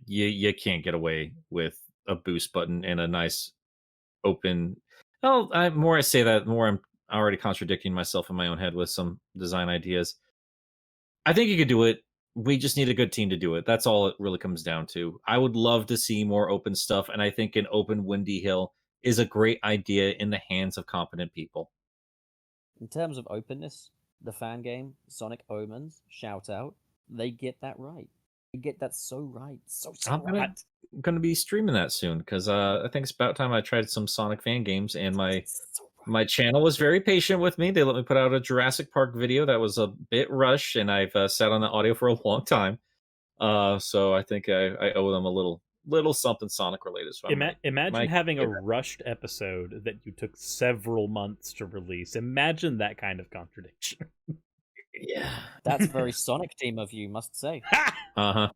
you can't get away with a boost button and a nice open. Well, more I say that, more I'm already contradicting myself in my own head with some design ideas. I think you could do it. We just need a good team to do it. That's all it really comes down to. I would love to see more open stuff, and I think an open Windy Hill is a great idea in the hands of competent people. In terms of openness, the fan game, Sonic Omens, shout out, they get that right. They get that so right. So I'm right. gonna be streaming that soon because I think it's about time I tried some Sonic fan games, and my channel was very patient with me. They let me put out a Jurassic Park video that was a bit rushed, and I've sat on the audio for a long time. So I think I owe them a little something Sonic related. So imagine having a rushed episode that you took several months to release. Imagine that kind of contradiction. Yeah, That's very Sonic team of you, must say. Uh-huh.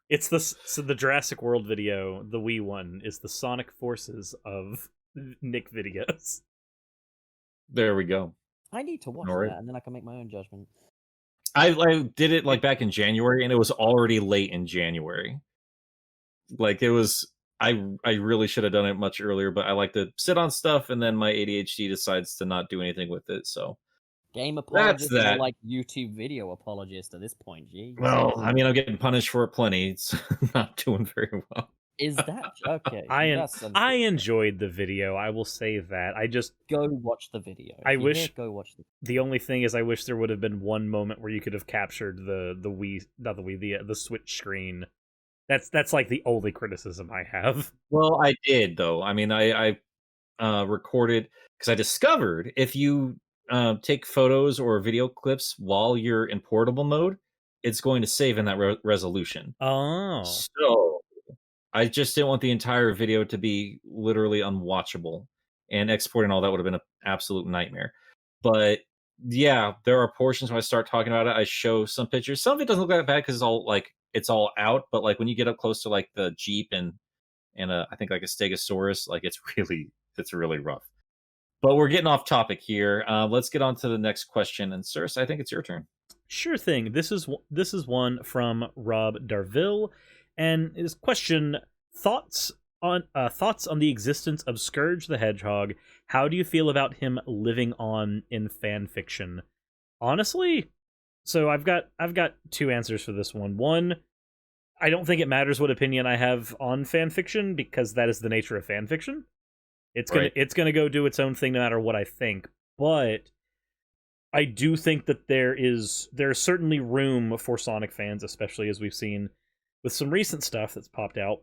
It's the Jurassic World video, the Wii one, is the Sonic forces of Nick videos. There we go. I need to watch Alright. that, and then I can make my own judgment. I did it like back in January, and it was already late in January. Like it was, I really should have done it much earlier, but I like to sit on stuff, and then my ADHD decides to not do anything with it. So Game Apologist is that. like YouTube video apologist at this point, gee. Well, I mean, I'm getting punished for it plenty. It's not doing very well. Is that okay? I enjoyed the video. I will say that. I just go watch the video. I wish go watch the only thing is I wish there would have been one moment where you could have captured the Wii, not the Wii, the Switch screen. That's like the only criticism I have. Well, I did though. I mean, I recorded because I discovered if you take photos or video clips while you're in portable mode, it's going to save in that resolution. Oh, so I just didn't want the entire video to be literally unwatchable, and exporting all that would have been an absolute nightmare. But yeah, there are portions when I start talking about it, I show some pictures. Some of it doesn't look that bad because it's all out. But like when you get up close to like the Jeep and I think like a Stegosaurus, like it's it's really rough. But we're getting off topic here. Let's get on to the next question. And Suris, I think it's your turn. Sure thing. This is one from Rob Darville, and his question: thoughts on the existence of Scourge the Hedgehog. How do you feel about him living on in fan fiction? Honestly, so I've got two answers for this one. One, I don't think it matters what opinion I have on fan fiction, because that is the nature of fan fiction. It's gonna go do its own thing no matter what I think. But I do think that there's certainly room for Sonic fans, especially as we've seen with some recent stuff that's popped out.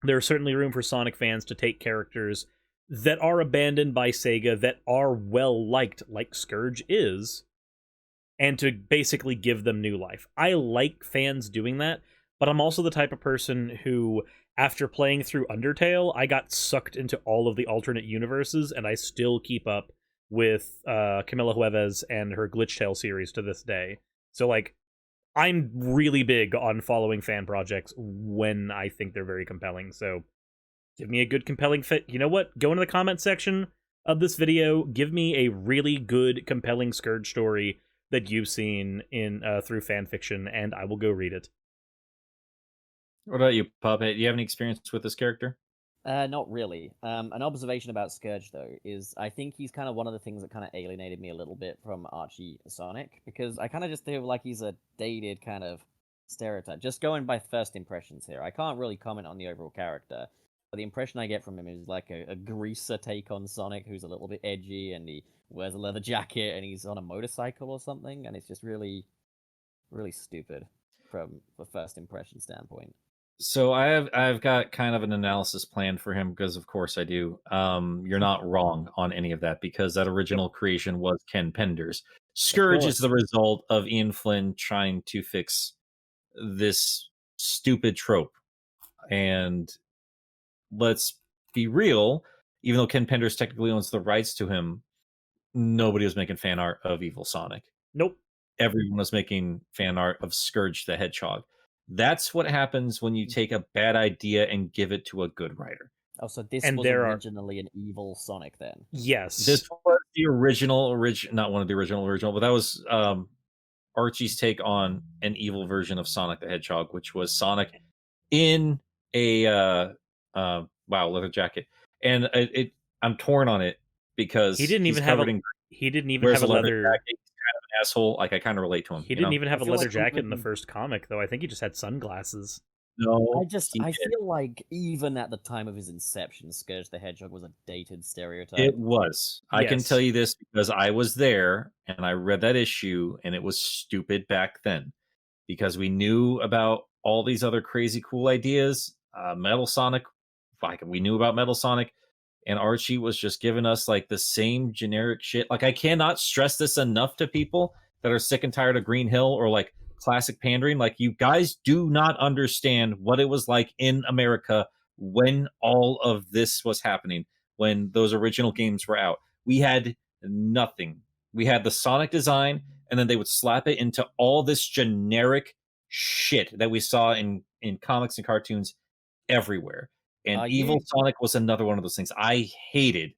There's certainly room for Sonic fans to take characters that are abandoned by Sega, that are well liked, like Scourge is, and to basically give them new life. I like fans doing that, but I'm also the type of person who, after playing through Undertale, I got sucked into all of the alternate universes, and I still keep up with Camila Huevez and her Glitch Tale series to this day. So, like, I'm really big on following fan projects when I think they're very compelling. So, give me a good, compelling fit. You know what? Go into the comment section of this video. Give me a really good, compelling Scourge story that you've seen in through fan fiction, and I will go read it. What about you, Pup? Do you have any experience with this character? Not really. An observation about Scourge, though, is I think he's kind of one of the things that kind of alienated me a little bit from Archie Sonic, because I kind of just feel like he's a dated kind of stereotype. Just going by first impressions here, I can't really comment on the overall character, but the impression I get from him is like a greaser take on Sonic, who's a little bit edgy, and he wears a leather jacket, and he's on a motorcycle or something, and it's just really, really stupid from a first impression standpoint. So I've got kind of an analysis plan for him, because of course I do. You're not wrong on any of that, because that original creation was Ken Penders. Scourge is the result of Ian Flynn trying to fix this stupid trope. And let's be real, even though Ken Penders technically owns the rights to him, nobody was making fan art of Evil Sonic. Nope. Everyone was making fan art of Scourge the Hedgehog. That's what happens when you take a bad idea and give it to a good writer. Oh, so this was originally an evil Sonic then? Yes. This was the original, not one of the original, but that was Archie's take on an evil version of Sonic the Hedgehog, which was Sonic in a leather jacket. And I'm torn on it, because he didn't even have a leather jacket. Asshole. Like, I kind of relate to him. He didn't even have a leather jacket in the first comic, though. I think he just had sunglasses. No, I feel like even at the time of his inception, Scourge the Hedgehog was a dated stereotype. It was. I can tell you this because I was there and I read that issue, and it was stupid back then, because we knew about all these other crazy cool ideas. Metal Sonic, like, we knew about Metal Sonic, and Archie was just giving us like the same generic shit. Like, I cannot stress this enough to people that are sick and tired of Green Hill or like classic pandering. Like, you guys do not understand what it was like in America when all of this was happening, when those original games were out. We had nothing. We had the Sonic design, and then they would slap it into all this generic shit that we saw in comics and cartoons everywhere. And Evil Sonic was another one of those things. I hated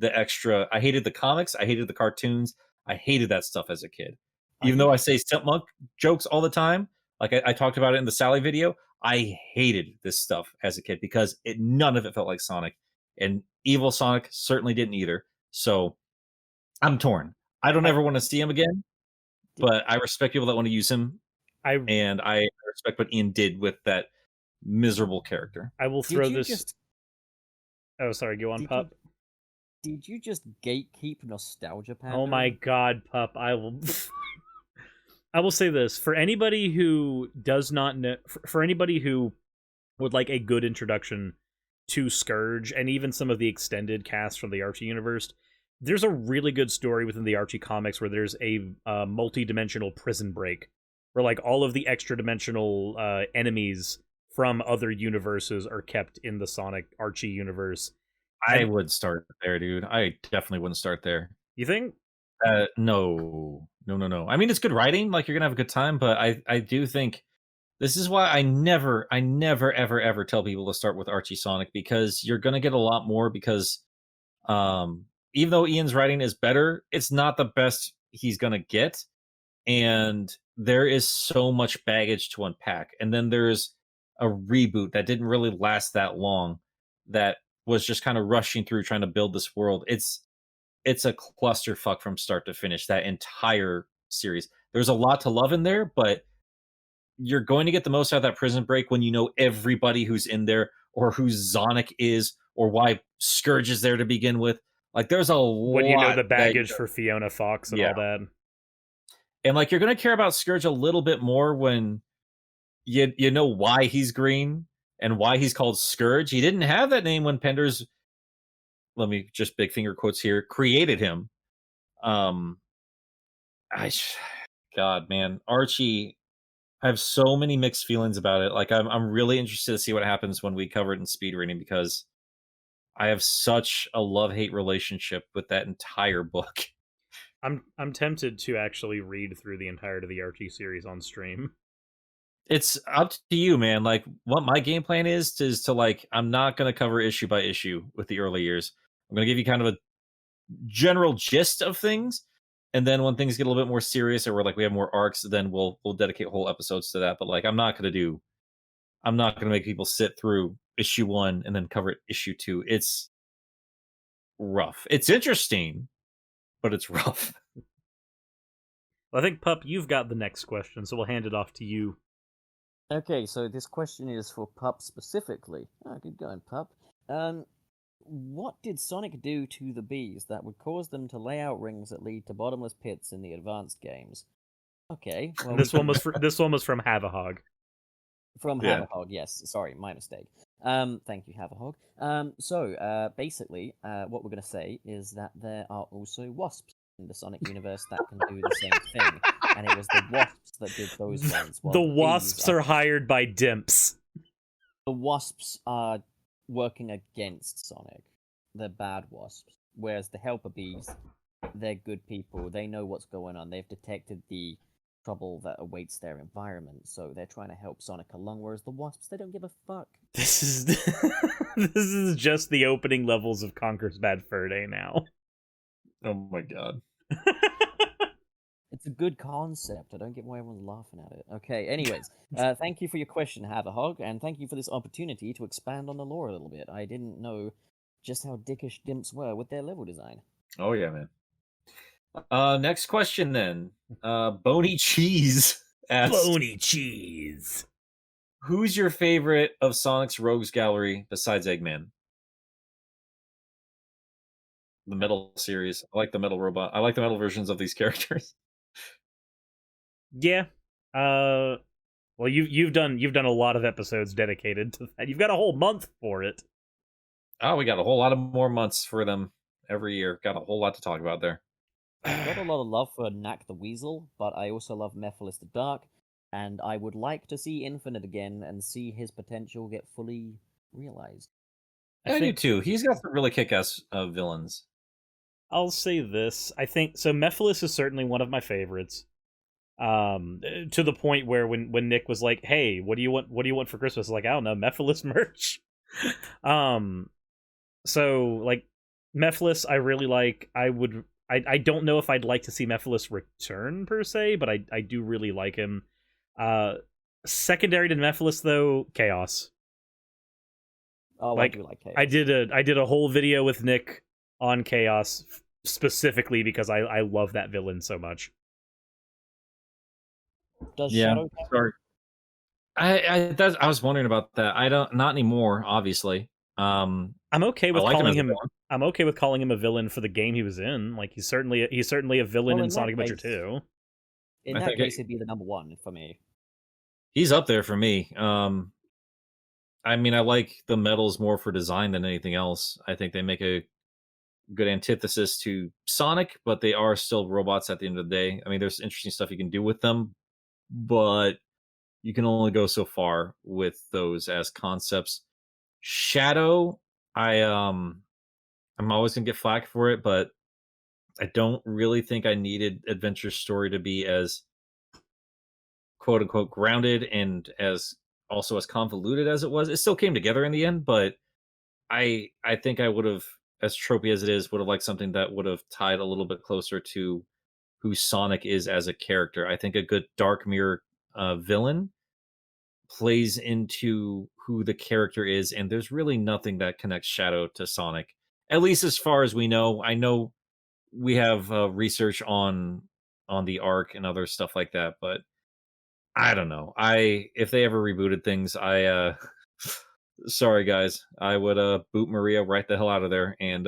I hated the comics, I hated the cartoons, I hated that stuff as a kid. Even though I say Chipmunk jokes all the time, like I talked about it in the Sally video, I hated this stuff as a kid, because none of it felt like Sonic. And Evil Sonic certainly didn't either. So I'm torn. I don't ever want to see him again, but I respect people that want to use him. And I respect what Ian did with that miserable character. I will throw this. Oh, sorry. Go on, Pup. Did you just gatekeep nostalgia pack? Oh my God, Pup! I will. I will say this for anybody who does not know. For anybody who would like a good introduction to Scourge, and even some of the extended cast from the Archie universe, there's a really good story within the Archie comics where there's a multi-dimensional prison break, where like all of the extra-dimensional enemies from other universes are kept in the Sonic Archie universe. I would start there, dude. I definitely wouldn't start there. You think? No. I mean, it's good writing. Like, you're gonna have a good time, but I do think this is why I never, ever tell people to start with Archie Sonic, because you're gonna get a lot more. Because Even though Ian's writing is better, it's not the best he's gonna get, and there is so much baggage to unpack. And then there's a reboot that didn't really last that long, that was just kind of rushing through trying to build this world. It's a clusterfuck from start to finish, that entire series. There's a lot to love in there, but you're going to get the most out of that Prison Break when you know everybody who's in there, or who Sonic is, or why Scourge is there to begin with. Like, there's a lot. When you know the baggage for Fiona Fox and all that. And like, you're going to care about Scourge a little bit more when you know why he's green and why he's called Scourge. He didn't have that name when Penders, let me just big finger quotes here, created him. God, man, Archie, I have so many mixed feelings about it. Like, I'm really interested to see what happens when we cover it in speed reading, because I have such a love-hate relationship with that entire book. I'm tempted to actually read through the entirety of the Archie series on stream. It's up to you, man. Like, what my game plan is to like, I'm not going to cover issue by issue with the early years. I'm going to give you kind of a general gist of things, and then when things get a little bit more serious, or we're like, we have more arcs, then we'll dedicate whole episodes to that. But like, I'm not going to make people sit through issue 1 and then cover it issue 2. It's rough. It's interesting, but it's rough. Well, I think, Pup, you've got the next question, so we'll hand it off to you. Okay, so this question is for Pup specifically. Oh, good going, Pup. What did Sonic do to the bees that would cause them to lay out rings that lead to bottomless pits in the advanced games? Okay, well, This one was from Havahog. from Havahog, yes. Sorry, my mistake. Thank you, Havahog. So basically, what we're going to say is that there are also wasps in the Sonic universe that can do the same thing, and it was the wasps that did those ones. The wasps are hired by Dimps. The wasps are working against Sonic. They're bad wasps. Whereas the helper bees, they're good people. They know what's going on. They've detected the trouble that awaits their environment, so they're trying to help Sonic along, whereas the wasps, they don't give a fuck. This is this is just the opening levels of Conker's Bad Fur Day now. Oh my god. It's a good concept. I don't get why everyone's laughing at it. Okay, anyways, thank you for your question, Havahog, and thank you for this opportunity to expand on the lore a little bit. I didn't know just how dickish Dimps were with their level design. Oh yeah, man. Next question then. Bony Cheese asks, Bony Cheese. who's your favorite of Sonic's Rogues Gallery besides Eggman? The metal series. I like the metal robot. I like the metal versions of these characters. Yeah. Well, you've done a lot of episodes dedicated to that. You've got a whole month for it. Oh, we got a whole lot of more months for them every year. Got a whole lot to talk about there. I've got a lot of love for Knack the Weasel, but I also love Mephiles the Dark, and I would like to see Infinite again and see his potential get fully realized. I do too. He's got some really kick-ass villains. I'll say this. I think so. Mephiles is certainly one of my favorites. To the point where when Nick was like, "Hey, what do you want for Christmas?" I was like, I don't know, Mephiles merch. So like Mephiles, I really like. I don't know if I'd like to see Mephiles return per se, but I do really like him. Secondary to Mephiles though, Chaos. Oh, like, I do like Chaos. I did a whole video with Nick on Chaos specifically because I love that villain so much. Does Yeah, Shadow sorry. I was wondering about that. I don't, not anymore, obviously. I'm okay with I like calling as a him. villain. I'm okay with calling him a villain for the game he was in. Like he's certainly a villain Well, in in Sonic that Adventure case- 2. In I that think case, it'd be the number one for me. He's up there for me. I mean, I like the medals more for design than anything else. I think they make a good antithesis to Sonic, but they are still robots at the end of the day. I mean, there's interesting stuff you can do with them, but you can only go so far with those as concepts. Shadow, I'm always gonna get flack for it, but I don't really think I needed Adventure Story to be as quote unquote grounded and as also as convoluted as it was. It still came together in the end, but I think I would have as tropey as it is, would have liked something that would have tied a little bit closer to who Sonic is as a character. I think a good Dark Mirror villain plays into who the character is, and there's really nothing that connects Shadow to Sonic, at least as far as we know. I know we have research on the arc and other stuff like that, but I don't know. If they ever rebooted things, sorry guys, I would boot Maria right the hell out of there and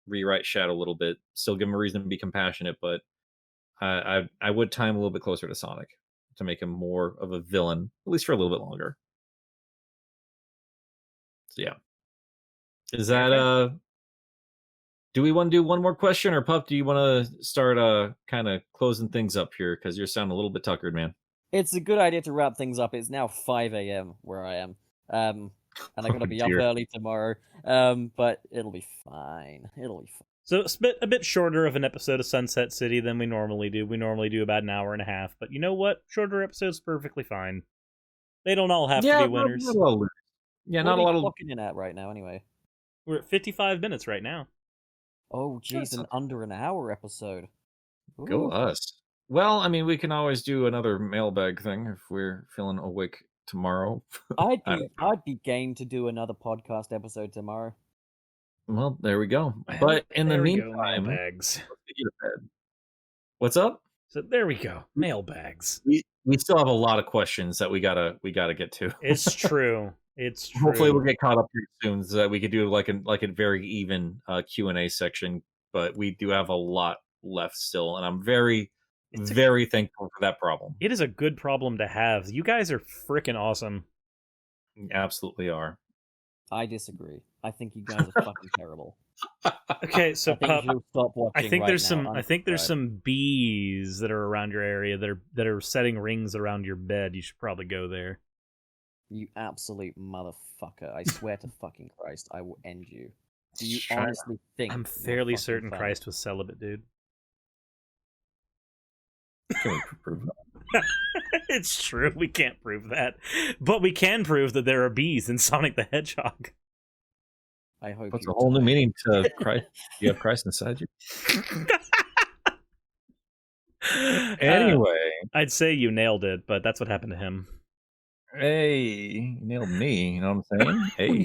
rewrite Shadow a little bit. Still give him a reason to be compassionate, but I would tie him a little bit closer to Sonic to make him more of a villain, at least for a little bit longer. So yeah. Is that do we want to do one more question, or Pup, do you want to start kind of closing things up here, because you're sounding a little bit tuckered, man? It's a good idea to wrap things up. It's now 5 a.m. where I am. And I gotta be up early tomorrow. But it'll be fine. It'll be fine. So it's a bit shorter of an episode of Sunset City than we normally do. We normally do about an hour and a half. But you know what? Shorter episodes perfectly fine. They don't all have to be winners. Not a lot of looking in at right now, anyway. We're at 55 minutes right now. Oh, geez, an under an hour episode. Ooh. Go us. Well, I mean, we can always do another mailbag thing if we're feeling awake tomorrow. I'd be game to do another podcast episode tomorrow. Well, there we go. But in the meantime, mailbags. What's up? So there we go, mailbags. We still have a lot of questions that we gotta get to. It's true. It's true. Hopefully we'll get caught up here soon, so that we could do like a very even Q&A section. But we do have a lot left still, and I'm very thankful for that problem. It is a good problem to have. You guys are freaking awesome. You absolutely are. I disagree. I think you guys are fucking terrible. Okay, so Pup, stop watching I think right there's some bees that are around your area that are setting rings around your bed. You should probably go there. You absolute motherfucker. I swear to fucking Christ, I will end you. Do you honestly think... I'm fairly certain Christ was celibate, dude. Can we prove that? It's true, we can't prove that. But we can prove that there are bees in Sonic the Hedgehog. I hope What's a whole new meaning to Christ? You have Christ inside you? Anyway. I'd say you nailed it, but that's what happened to him. Hey, you nailed me, you know what I'm saying? Hey.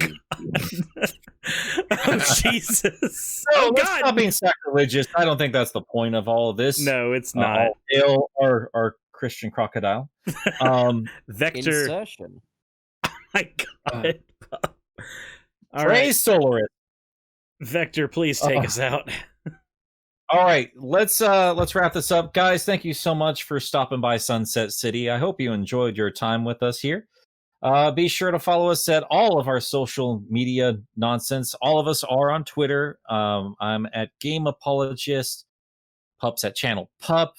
Oh, Jesus. Oh, God. Stop being sacrilegious. I don't think that's the point of all of this. No, it's not. Hail our Christian crocodile. Vector. Insertion. My God. Praise Solaris. Vector, please take us out. All right, let's wrap this up, guys. Thank you so much for stopping by Sunset City. I hope you enjoyed your time with us here. Be sure to follow us at all of our social media nonsense. All of us are on Twitter. I'm at Game Apologist. Pup's at Channel Pup.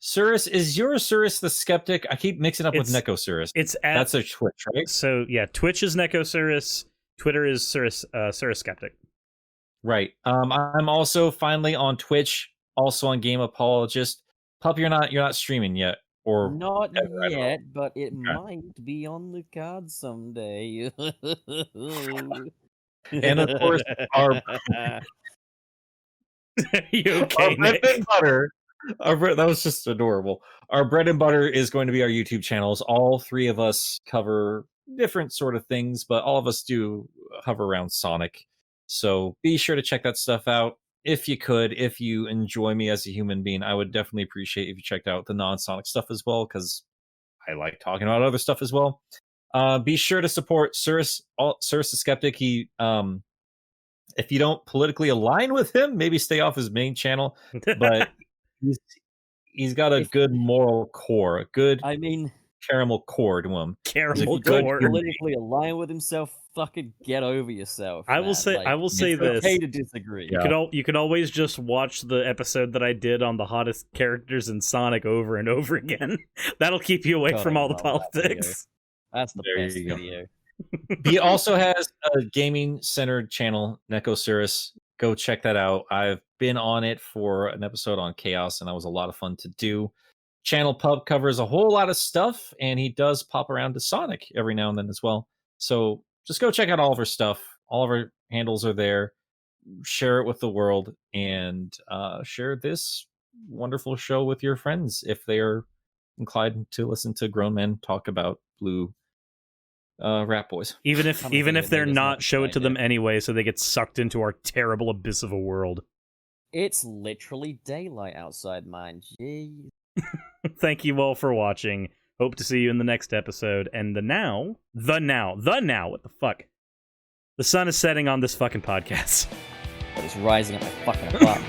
Suris, is your Suris the Skeptic? I keep mixing up with Neko Suris. That's a Twitch, right? So yeah, Twitch is NekoSuris. Twitter is Suris Skeptic. Right. I'm also finally on Twitch, also on Game Apologist. Pup, you're not streaming yet, or not yet, but it might be on the card someday. And of course, our you okay, bread and butter. That was just adorable. Our bread and butter is going to be our YouTube channels. All three of us cover different sort of things, but all of us do hover around Sonic. So be sure to check that stuff out. If you could, if you enjoy me as a human being, I would definitely appreciate if you checked out the non-Sonic stuff as well, because I like talking about other stuff as well. Be sure to support Suris the Skeptic. He, if you don't politically align with him, maybe stay off his main channel. But he's got a good moral core, a good caramel core to him. Caramel core. Politically align with himself. Fucking get over yourself. I will say this. Okay to disagree. You can always just watch the episode that I did on the hottest characters in Sonic over and over again. That'll keep you away from all the politics. That's the best video. He also has a gaming-centered channel, NekoSuris. Go check that out. I've been on it for an episode on Chaos, and that was a lot of fun to do. Channel Pup covers a whole lot of stuff, and he does pop around to Sonic every now and then as well. So just go check out all of our stuff. All of our handles are there. share it with the world, and share this wonderful show with your friends if they are inclined to listen to grown men talk about blue rat boys. Even if they're not, show it to them it. anyway, so they get sucked into our terrible abyss of a world. It's literally daylight outside, mind you. Thank you all for watching. Hope to see you in the next episode. And the now, what the fuck? The sun is setting on this fucking podcast. But it's rising at my fucking butt.